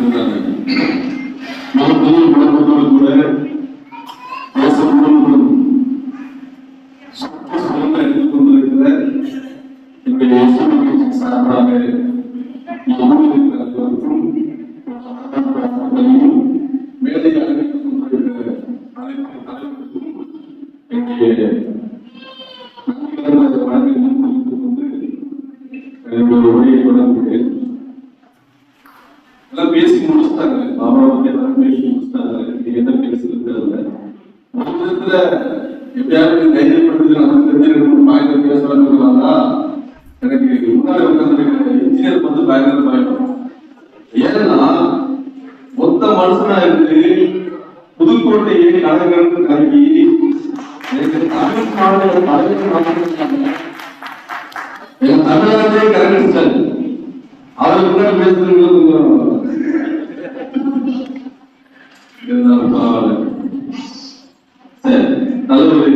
கூட கொண்டிருக்கிற என்னுடைய சார்பாக மேலே அறிவித்துக் கொண்டிருக்கிற அனைத்து தலைவர்களுக்கும் என்னுடைய உரையை தொடர்ந்து எல்லாம் பேசி முடிச்சுட்டாங்க. பாபா வந்து எல்லாரும் பேசி முடிச்சுட்டாங்க. நீங்க என்ன பேசுறது ஒரு விதத்துல எப்படியாவது தைரியப்படுத்தி நமக்கு தெரிஞ்சிருக்கணும். பயங்கர பேசுறாங்கன்னா எனக்கு முன்னாடி உட்கார்ந்து இன்ஜினியருக்கு வந்து பயங்கர பயம். ஏன்னா மொத்த மனுஷனா இருந்து புதுக்கோட்டையை கலைஞருக்கு கல்வி எனக்கு தமிழ் மாநில என் தமிழ்நாட்டே கலைஞர் அவருக்கு முன்னாடி பேசுறது சரி நல்ல ஒரு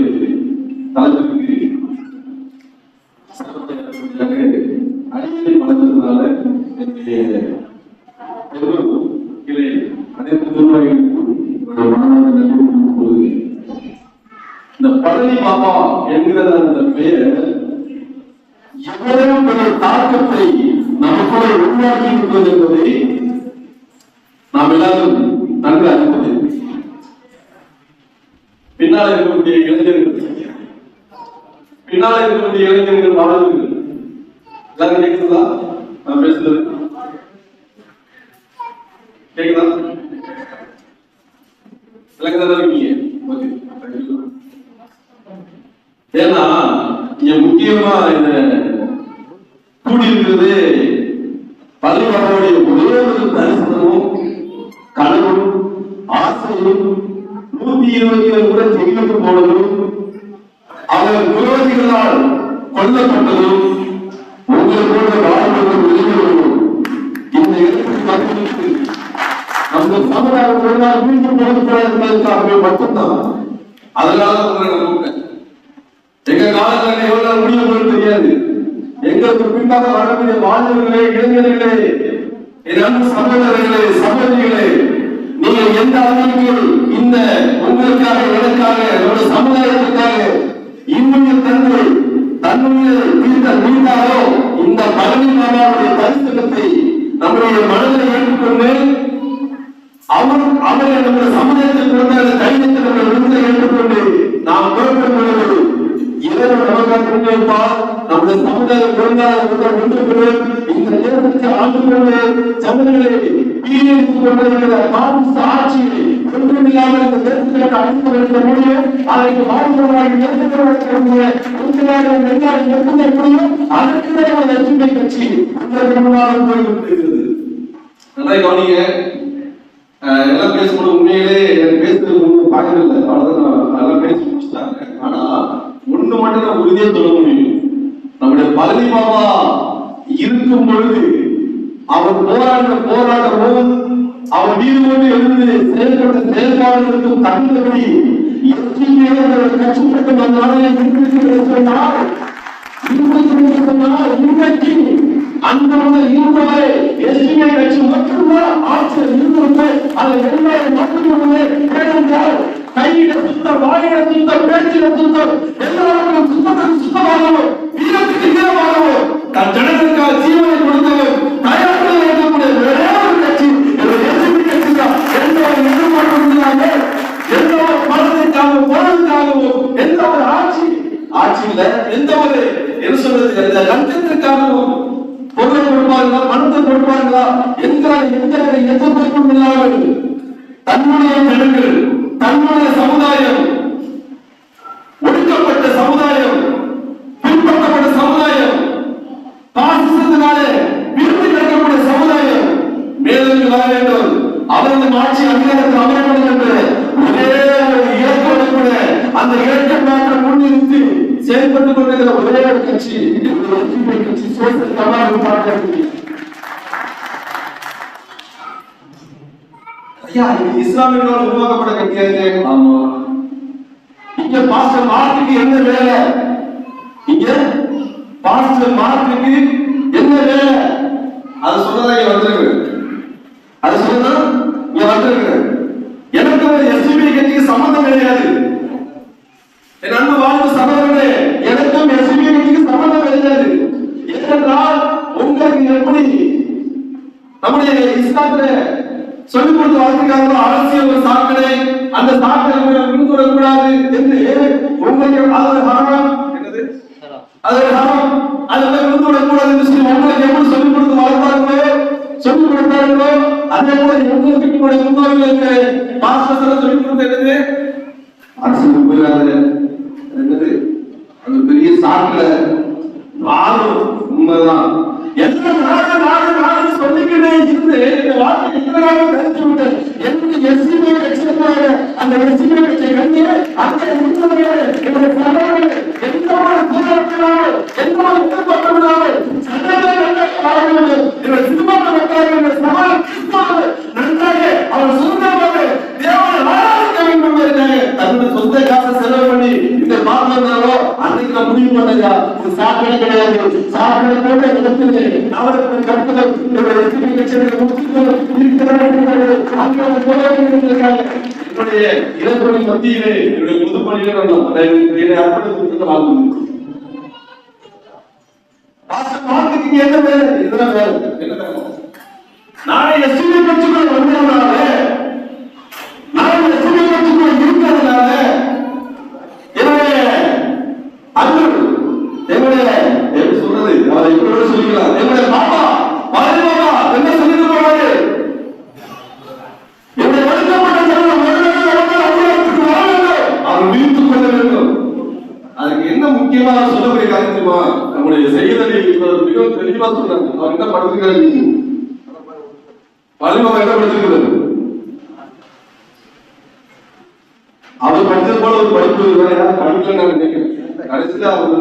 தலைப்புக்கு அடிக்கடி பழக்கிறதுனால என்னுடைய அனைத்து நிர்வாகிகளுக்கும் இந்த பழனி பாபா என்கிற அந்த பெயர் எவ்வளவு பெரிய தாக்கத்தை நமக்குள்ள உருவாக்கி இருப்பது என்பதை நாம் எல்லாரும் நன்கு அறிந்தது. பின்னால் இருக்கக்கூடிய இளைஞர்கள் மாணவர்கள் எல்லாரும் கேட்குதா? நான் பேசுறது கேக்குதா? ஏன்னா இங்க முக்கியமா இந்த கூடியிருக்கிறது பள்ளிவாசலுடைய ஒரே ஒரு தரிசனமும் கனவும் ஆசையும் 127 முறை ஜெயிலுக்கு போனதும் அவர் விரோதிகளால் கொல்லப்பட்டதும் உங்களோட வாழ்வதும் வெளிவரும் இந்த இடத்துக்கு மக்களுக்கு நம்ம சமுதாயம் ஒரு நாள் மீண்டும் கொடுக்கப்படாதற்காகவே மட்டும்தான். அதனால எங்க காலத்துல எவ்வளவு முடியும் தெரியாது. எங்களுக்கு பின்னாக வரக்கூடிய வாழ்வர்களே, இளைஞர்களே, என் சகோதரர்களே, சகோதரிகளே, நீங்கள் எந்த அளவிற்கு இந்த உங்களுக்காக, எனக்காக, நம்முடைய சமுதாயத்திற்காக இன்னும் தன்னுடைய மீண்டாலோ இந்த பழனி பாபாவுடைய தரிசனத்தை நம்முடைய மனதை ஏற்றுக்கொண்டு அவரை நம்முடைய சமுதாயத்தில் பிறந்த தைரியத்தை நம்முடைய விருதை ஏற்றுக்கொண்டு நாம் புறப்படுவது இறைவன் நமக்காக புரிஞ்சிருப்பார். நம்முடைய சமுதாயம் பிறந்தால் ஒன்று இந்த தேசத்தை ஆண்டு கொண்டு சமூகங்களை பீடித்துக் கொண்டிருக்கிற மாநில ஆட்சியை ஒன்றுமில்லாமல் இந்த தேசத்திற்கு அழைத்து வைக்க முடியும். அதற்கு மாநிலமாக நிறுத்தக்கூடிய நிர்வாகம் முடியும். அதற்கு லட்சுமி கட்சி முன்னாள் போய்கொண்டிருக்கிறது. நல்லா கவனிங்க. எல்லாம் பேசும்போது உண்மையிலே எனக்கு பேசுறது ஒன்றும் பார்க்கல. அவ்வளவுதான், நல்லா பேசி முடிச்சுட்டாங்க. ஆனா ஒண்ணு மட்டும் நான் உறுதியா சொல்ல முடியும். நம்முடைய பழனி பாபா இருக்கும் பொழுது அவர் போராட்டமும் அவர் வீடு கொண்டு எழுந்து செயல்பட்ட செயல்பாடுகளுக்கும் தகுந்தபடி கஷ்டப்பட்டு நம் நாளையை சொன்னால் இன்றைக்கு அந்த இருந்தவரை எஸ்பிஐ கட்சி மட்டும்தான் ஆட்சியில் இருந்து அதை எல்லாரும் மட்டுமே கேட்டால் கையில சுத்தம், வாயில சுத்தம், பேச்சில சுத்தம், எல்லாருக்கும் சுத்தத்துக்கு சுத்தமாகவும் வீரத்துக்கு வீரமாகவும் தன் ஜனங்களுக்காக ஜீவனை கொடுத்தவர் தயாராக இருக்கக்கூடிய ஒரே ஒரு கட்சி எஸ்பிஐ கட்சி தான். எந்த ஒரு எதிர்பார்ப்பு இல்லாம, எந்த ஒரு பணத்திற்காகவும் பொருளுக்காகவும், எந்த ஒரு ஆட்சியில எந்த ஒரு என்ன சொல்றது லஞ்சத்திற்காகவும் பொருளை கொடுப்பார்களா, பணத்தை கொடுப்பார்களா எந்த எதிர்பார்ப்பும் இல்லாமல் தன்னுடைய ஜனங்கள், தன்னுடைய சமுதாயம், ஒடுக்கப்பட்ட சமுதாயம், பின்பற்றப்பட்ட சமுதாயம், பாசிசத்தினாலே பிரித்து கிடக்கக்கூடிய சமுதாயம் மேலும் வர வேண்டும், அவரது ஆட்சி அதிகாரத்தில் அமர வேண்டும் என்று ஒரே ஒரு இலக்கோடு அந்த இலக்கை மாற்றம் முன்னிறுத்தி செயல்பட்டுக் கொண்டிருக்கிற ஒரே ஒரு கட்சி கட்சி சோசியல் கமாண்ட் பார்க்கிறது. இஸ்லாமியர்களால் உருவாக்கப்பட்ட கட்சியாக. ஆமா, இங்க பாஸ்டர் மார்க்குக்கு என்ன வேலை? இங்க பாஸ்டர் மார்க்குக்கு என்ன வேலை? அது சொன்னதாக வந்திருக்கு. அது சொல்லுங்க இங்க வந்திருக்கிறேன். எனக்கு எஸ்டிபி கட்சிக்கு சம்பந்தம் கிடையாது. என் அன்பு வாழ்வு சகோதரர்களே, எனக்கும் எஸ்டிபி கட்சிக்கு சம்பந்தம் கிடையாது. ஏனென்றால் உங்களுக்கு எப்படி நம்முடைய இஸ்லாத்துல சொல்லிக் கொடுத்து வளர்த்துக்காங்களோ அரசியல் ஒரு சாக்கடை, அந்த சாக்கடை விழுந்துவிடக்கூடாது என்று உங்களுக்கு அது ஹராம், என்னது அது ஹராம், அதுல விழுந்துவிடக்கூடாது என்று சொல்லி உங்களுக்கு எப்படி சொல்லிக் கொடுத்து வளர்த்தார்களோ சொல்லிக் கொடுத்தார்களோ அதே போல எங்களுக்கு முன்னோர்களுக்கு பாஸ்டர் சொல்லிக் கொடுத்து என்னது அரசியல் போயிடாது, என்னது அது பெரிய சாக்கடை நானும் உண்மைதான் எல்லாம் நாடு நாடு நாடு சொல்லிக்கிட்டே இருந்து இந்த வார்த்தை எத்தனை கழிச்சு விட்டேன். எனக்கு எஸ்சிபி கட்சியாக அந்த எஸ்சிபி கட்சி கண்ணிய அந்த என்னுடைய எந்த ஒரு போராட்டினாலும் எந்த ஒரு உட்பட்டாலும் சினிமாக்க மக்கள் சவால் நன்றாக அவர் சொந்தமாக தேவனை ஆராதிக்க வேண்டும் இருக்காங்க. தன்னுடைய சொந்த காசை செலவு பண்ணி இந்த பார்த்தாரோ அன்னைக்கு நான் முடிவு பண்ணதா இது சாக்கடை கிடையாது. சாக்கடை போட்ட இடத்துல அவருக்கு கருத்துக்கள் என்னுடைய இளம்பணி மத்தியிலே என்னுடைய பொதுப்பணியிலே என்ன வேலை இதெல்லாம் வேலை என்ன வேலை நாளை எஸ்டிபி கட்சிக்குள்ள வந்ததுனால நாளை எஸ்டிபி கட்சிக்குள்ள இருக்கிறதுனால என்னுடைய அன்பு என்னுடைய எப்படி சொல்றது அதை இப்படி சொல்லிக்கலாம் என்னுடைய பாப்பா வலது பாப்பா என்ன சொல்லிட்டு போறாரு என்னுடைய ஒடுக்கப்பட்ட அவர் விழித்துக் கொள்ள வேண்டும். அதுக்கு என்ன முக்கியமா சொல்லக்கூடிய காரியம் தெரியுமா? நம்முடைய செய்திகளை மிகவும் தெளிவா சொல்றாங்க. அவர் என்ன படுத்துக்கிறாரு வலிமை என்ன படுத்துக்கிறது அவர் படிச்சது போல ஒரு படிப்பு படிக்கல நான் நினைக்கிறேன். கடைசியில அவர்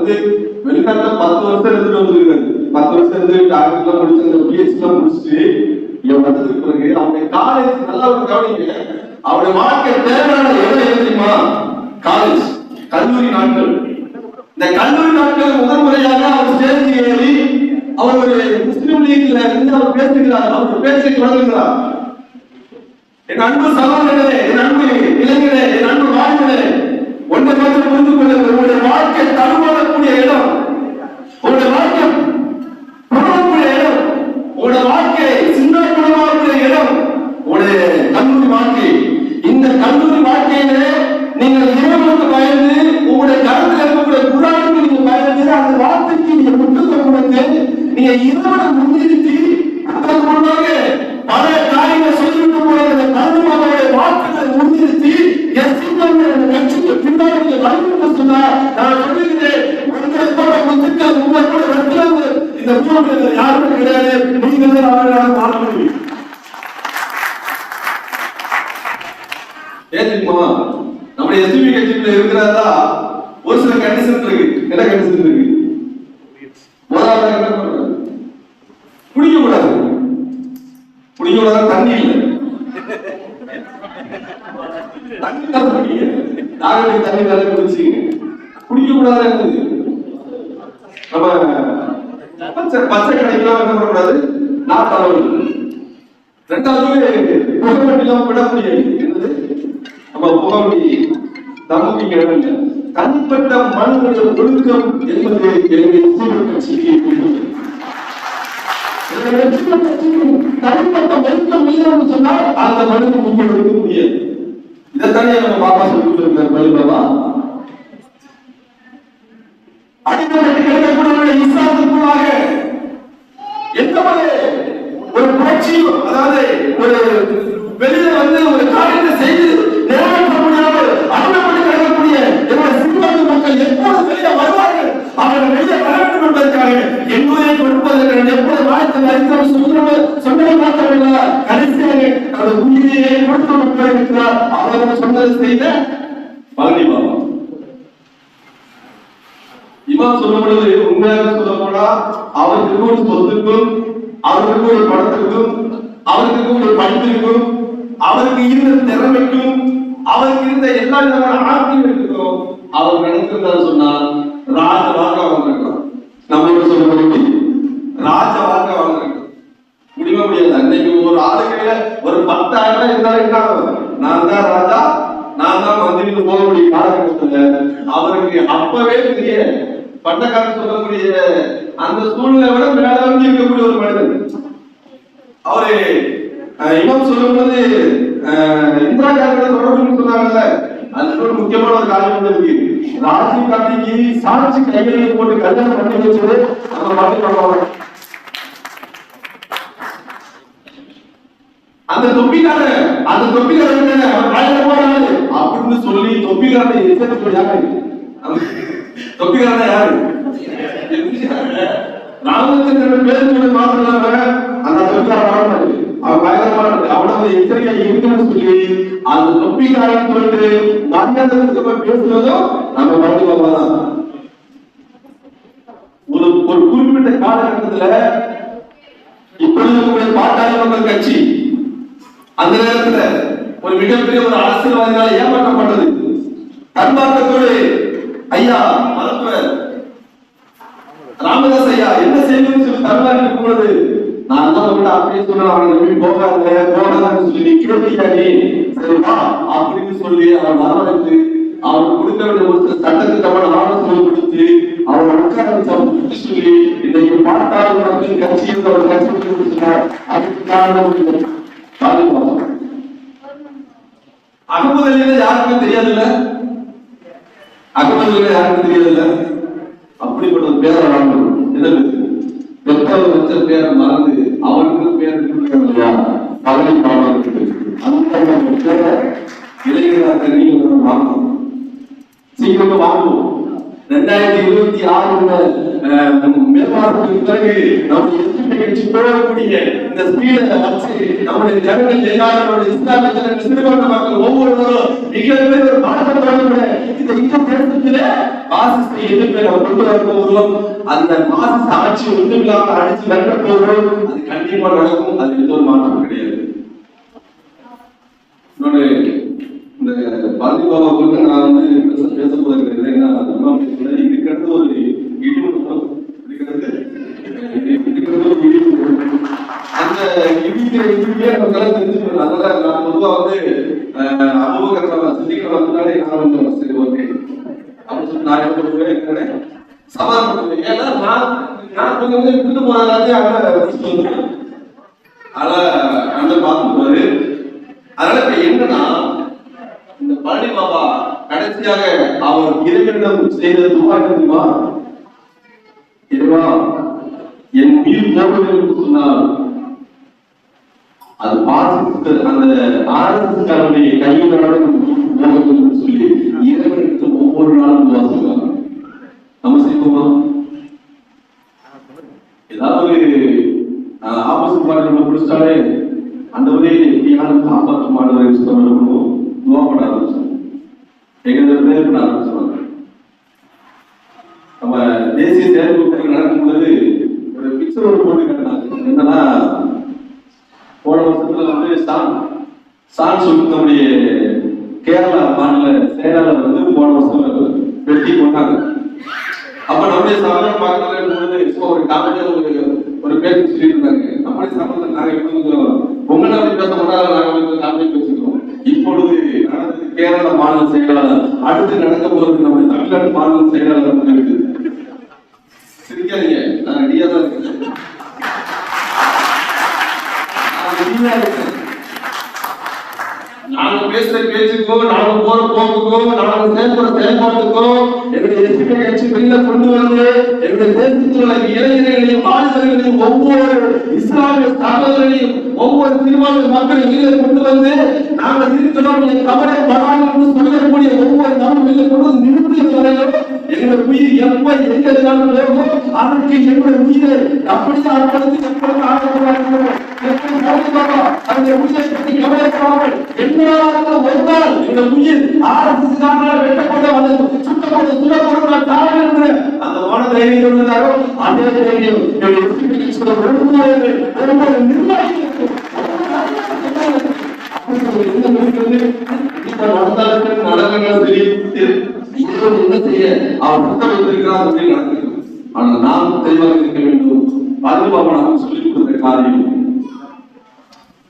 வெளிநாட்டுல 10 வருஷம் இருந்துட்டு வந்திருக்காரு. 10 வருஷம் இருந்து டாக்டர் முடிச்சு பிஹெச்டி முடிச்சுட்டு இவன் வந்ததுக்கு பிறகு அவனுடைய காலேஜ் நல்லா ஒரு கவனிங்க. அவருடைய வாழ்க்கை தேவையான இடம் தெரியுமா? காலேஜ் கல்லூரி நாட்கள். இந்த கல்லூரி நாட்கள் முதல் முறையாக அவர் ஸ்டேஜ் ஏறி அவர் ஒரு முஸ்லிம் லீக்ல இருந்து அவர் பேசுகிறார். அவர் பேச்சை தொடங்குகிறார். என் அன்பு சகோதரர்களே, என் அன்பு இளைஞரே, என் அன்பு வாழ்களே, ஒன்றை மட்டும் புரிந்து கொள்ளுங்கள். உங்களுடைய வாழ்க்கை தடுமாறக்கூடிய இடம், உங்களுடைய வாழ்க்கை புறக்கூடிய இடம், உங்களுடைய வாழ்க்கை சிந்தனைக்குரிய இடம் உங்களுடைய கல்லூரி வாழ்க்கை. இந்த கல்லூரி வாழ்க்கையிலே நீங்கள் இறைவனுக்கு பயந்து உங்களுடைய கருத்தில் இருக்கக்கூடிய குரானுக்கு நீங்க பயந்து அந்த வார்த்தைக்கு நீங்க முக்கியத்துவம் கொடுத்து நீங்க இறைவனை முன்னிறுத்தி அதற்கு முன்னாக பல காரியங்களை சொல்லிவிட்டு போன கருமாவுடைய வார்த்தைகளை முன்னிறுத்தி கட்சிக்கு பின்னாடி நீங்க வலிமை சொன்னா நான் சொல்லுகிறேன். உங்களை போல முத்துக்கள் உங்களை போல ரத்தம் இந்த பூமியில் யாருமே கிடையாது. நீங்கள் அவர்களால் மாற முடியும். ஏன் தெரியுமா? நம்முடைய எஸ்டிபி கட்சிக்குள்ள இருக்கிறதா ஒரு சில கண்டிஷன் இருக்கு. என்ன கண்டிஷன் இருக்கு? முதலாவது என்ன பண்றது? குடிக்க கூடாது. குடிக்க கூடாது. தண்ணி இல்லை. தண்ணி தான் குடிக்க. நாகரிக தண்ணி வேலை குடிச்சிங்க. குடிக்க கூடாது. நம்ம பச்சை கடைக்கெல்லாம் என்ன பண்ணக்கூடாது? நாட்டளவு. ரெண்டாவது புகவண்டிலாம் விட முடியாது. என்னது நம்ம புகவண்டி தம்புக்கு இடம் தனிப்பட்ட மனிதனுடைய ஒழுக்கம் என்பது தனிப்பட்ட ஒழுக்கம் இல்லைன்னு சொன்னால் அந்த மனிதன் முக்கியம் எடுக்க முடியாது. இதைத்தானே நம்ம பாப்பா சொல்லிட்டு இருந்தார் மலிபாபா. அடிப்படை கிடைக்கக்கூடிய இஸ்லாத்துக்குள்ளாக எந்த ஒரு புரட்சி, அதாவது ஒரு வெளியில ஒரு காரியத்தை செய்து நிறைவேற்ற முடியாமல் அடிமைப்பட்டு கிடக்கக்கூடிய என்னுடைய சிறுபான்மை மக்கள் எப்போது வெளியே வருவார்கள், அவர்கள் வெளியே வர வேண்டும் என்பதற்காக எங்களுடைய கொடுப்பதற்கு எப்போது வாழ்த்து சொன்னதை மாற்றவில்லை. கடைசியாக அந்த உயிரையே கொடுத்த மக்கள் இருக்கிறார். அவர்கள் சொன்னதை செய்த பழனி பாபா. இமாம் சொல்லப்படுவது உண்மையாக சொல்ல போனா அவருக்கு ஒரு சொத்துக்கும் அவருக்கு ஒரு படத்துக்கும் அவருக்கு ஒரு படிப்பிற்கும் அவருக்கு இருந்த திறமைக்கும் அவருக்கு இருந்த எல்லா விதமான ஆக்டிவிட்டிக்கும் அவர் நினைச்சிருந்தாரு சொன்னால் ராஜ வாழ்க்கை வாழ்ந்துருக்கலாம். நம்மளோட சொல்ல ராஜ வாழ்க்கை வாழ்ந்துருக்கலாம். முடிவா முடியாது. அன்னைக்கு ஒரு ஆளு கையில ஒரு 10,000 இருந்தாலும் என்ன ஆகும்? நான் தான் ராஜா, நான் தான் மந்திரிக்கு போகக்கூடிய காலகட்டத்துல அவருக்கு அப்பவே பெரிய பட்டக்காரன் சொல்லக்கூடிய அந்த சூழ்நிலை விட மேலாண்மை இருக்கக்கூடிய ஒரு மனிதன். அவரு இமாம் சொல்லும் போது இந்திரா காந்தியோட தொடர்புன்னு சொன்னாங்கல்ல, அதுக்கு ஒரு முக்கியமான ஒரு காரணம் இருக்கு. ராஜீவ் காந்திக்கு சாட்சி கைகளில் போட்டு கல்யாணம் பண்ணி வச்சது நம்ம பாட்டு பண்ணுவாங்க. அந்த தொப்பிக்கார அப்படின்னு சொல்லி தொப்பிக்காரனை எச்சரிக்கை யாரு? தொப்பிக்காரன் யாரு? ராமச்சந்திரன் பேர் சொல்லி மாத்திரம் அந்த தொப்பிக்காரன் அவன் பயங்கரமான அவனது எச்சரிக்கை இருக்குன்னு சொல்லி அந்த தொப்பிக்காரன் சொல்லிட்டு மரியாதை பேசுவதும் நம்ம பாட்டு பார்க்கலாம். ஒரு குறிப்பிட்ட காலகட்டத்துல இப்பொழுது பாட்டாளி மக்கள் கட்சி அந்த நேரத்துல ஒரு மிகப்பெரிய ஒரு அரசியல்வாதிகளால் ஏமாற்றப்பட்டது. தன்மார்க்கத்தோடு ஐயா மருத்துவர் ராமதாஸ் ஐயா என்ன செய்யணும்னு சொல்லி தமிழ்நாட்டில் இருக்கும் பொழுது நான் தான் உங்கள்கிட்ட அப்படியே சொன்னேன், அவனை நம்பி போகாதான்னு சொல்லி கேட்டியாடி சரிப்பா அப்படின்னு சொல்லி அவன் வரவழைத்து அவனுக்கு கொடுக்க வேண்டிய ஒரு சட்டத்திட்டமான ஆலோசனை கொடுத்து அவன் உட்கார்ந்து சொல்லி இன்னைக்கு பாட்டாளி மக்கள் கட்சி என்ற ஒரு கட்சி கொடுத்துருக்கார். அதுக்கு காரணம் அகமது அலியில யாருக்குமே தெரியாதுல்ல, அகமது அலியில யாருக்கும் தெரியாதுல்ல. அப்படிப்பட்ட ஒரு பேரை வாழ்ந்தோம். என்ன பெற்றவர் வச்ச பேரை மறந்து அவருக்கு பேர் இல்லையா பழனி பாடம் இருக்குது. அந்த பேரை இளைஞராக நீங்க வாங்கணும், சீக்கிரமா வாங்குவோம். 2026 மேற்பார்வைக்கு பிறகு நம்ம எதிர்ப்பு கட்சி போகக்கூடிய இந்த ஸ்பீடை வச்சு நம்முடைய ஜனங்கள் எல்லாரோட இஸ்லாமிய சிறுபான்மை மக்கள் ஒவ்வொருவரும் மிகப்பெரிய ஒரு மாற்றத்தோட இந்த தேசத்திலே பாசிஸ்டை எதிர்ப்பை நம்ம கொண்டு வர போகிறோம். அந்த பாசிஸ்ட் ஆட்சி ஒன்றுமில்லாமல் அடிச்சு வெட்ட போகிறோம். அது கண்டிப்பா நடக்கும். அது எந்த ஒரு மாற்றம் கிடையாது. இந்த பாரதி பாபா குறித்து நான் வந்து பேச போகிறேன். என்ன இதுக்கடுத்து ஒரு இடிமுகம் அந்த இடியே நமக்கு தெரிஞ்சுக்கணும். அதனால நான் பொதுவா வந்து அபூபக்கர் சித்திகளை வந்தனாலே நான் வந்து சரி ஓகே அப்படின்னு சொல்லி நான் என்ன சமாதானம் பண்ணுவேன். ஏன்னா நான் கொஞ்சம் விட்டு போனாலே அந்த பார்த்துக்குவாரு. அதனால இப்ப என்னன்னா இந்த பழனி பாபா கடைசியாக அவர் இறைவனிடம் செய்த துவா தெரியுமா? இறைவா என் உயிர் போவது என்று சொன்னால் அது பாசித்து அந்த ஆர்எஸ்எஸ்காரனுடைய கையிலான போவது என்று சொல்லி இறைவனுக்கு ஒவ்வொரு நாளும் துவா செய்வாங்க. நம்ம செய்வோமா? ஏதாவது ஆபத்து பாட்டு நம்ம பிடிச்சாலே அந்த ஒரே எப்படியான காப்பாற்ற மாடுவதை சொல்லணும் துவா பண்ண ஆரம்பிச்சோம். எங்களுக்கு ஆரம்பிச்சுவாங்க. நம்ம தேசிய தேர்வு நடக்கும் பொழுது ஒரு பிக்சர் ஒரு போட்டு காட்டினாங்க. என்னன்னா போன வருஷத்துல வந்து சான் சொல்லி நம்முடைய கேரளா மாநில செயலாளர் வந்து போன வருஷம் வெட்டி கொண்டாங்க. அப்ப நம்முடைய சமயம் பார்க்கறது ஒரு காமெடியா ஒரு பேச்சு சொல்லிட்டு இருந்தாங்க. நம்முடைய சமயத்தில் நாங்க பொங்கல் அப்படி பேச மாட்டாங்க, நாங்க காமெடி பேசிக்கிறோம். இப்பொழுது நடந்தது கேரள மாநில செயலாளர், அடுத்து நடக்க போறது நம்ம தமிழ்நாடு மாநில செயலாளர் இருக்கு. சிரிக்காதீங்க, நான் ரெடியா தான் இருக்கேன். நாங்க பேசுற பேச்சுக்கோ, நாங்க போற போக்குக்கோ, நாங்க செயல்படுற செயல்பாட்டுக்கோ எங்களுடைய எதிர்ப்பு கட்சி வெளியில கொண்டு வந்து எங்களுடைய தேசத்தில் உள்ள இளைஞர்களையும் வாலிபர்களையும் ஒவ்வொரு இஸ்லாமிய சகோதரர்களையும் ஒவ்வொரு திருமண மக்களை வெளியில கொண்டு வந்து நாங்க இருக்கணும் கவலை படாமல் சொல்லக்கூடிய ஒவ்வொரு நாளும் வெளியில கொண்டு வந்து நிறுத்தி வரையும் எங்களுடைய உயிர் எப்ப எங்க இருந்தாலும் போகும். அதற்கு எங்களுடைய உயிரை அப்படியே அர்ப்பணித்து எப்படி ஆரம்பிக்கிறார்கள், எப்படி போடுவாங்க அந்த உயிரை பற்றி கவலைப்படாமல் எல்லாருக்கும் ஒரு நாள் இந்த உயிர் ஆரம்பிச்சு வெட்டப்பட வந்து சுட்டப்பட சுடப்பட தாழ அந்த மன தைரியம் இருந்தாரோ அதே தைரியம் என்ன செய்ய அவர் புத்தகம் வைத்திருக்கிறார் அப்படின்னு நடக்கிறது. ஆனால் நாம் தெளிவாக இருக்க வேண்டும். பாதுகாப்பு நமக்கு சொல்லிக் கொடுத்த காரியம்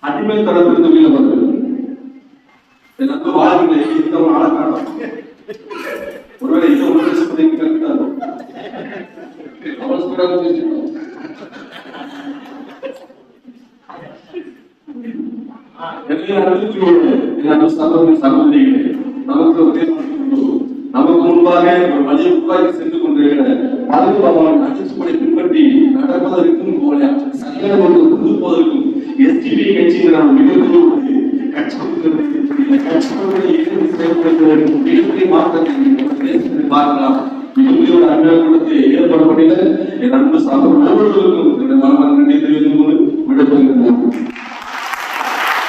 அடிமை தரத்திலிருந்து வெளியில வருது. எனக்கு வாழ்க்கையில இந்த ஒரு ஆளக்காரம் ஒருவேளை இந்த ஒரு லட்சத்தை கருத்தாரு நமக்கு முன்பாக ஒரு வழியை உருவாக்கி சென்று கொண்டிருக்கிற பாதுகாப்பாளர் அடிச்சுப்படை பின்பற்றி நடப்பதற்கும் சரியான கொண்டு போவதற்கும் எஸ்டிபி கட்சிங்கிற மிகப்பெரிய ஒரு கட்சி மிகப்பெரிய மாற்றத்தை பார்க்கலாம். மிகப்பெரிய ஒரு அனுகூலத்தை ஏற்படப்பட்ட என் அன்பு சார்ந்த ஒவ்வொருவருக்கும் மனமார்ந்த நன்றி தெரிவித்துக் கொண்டு விடைபெறுகிறேன்.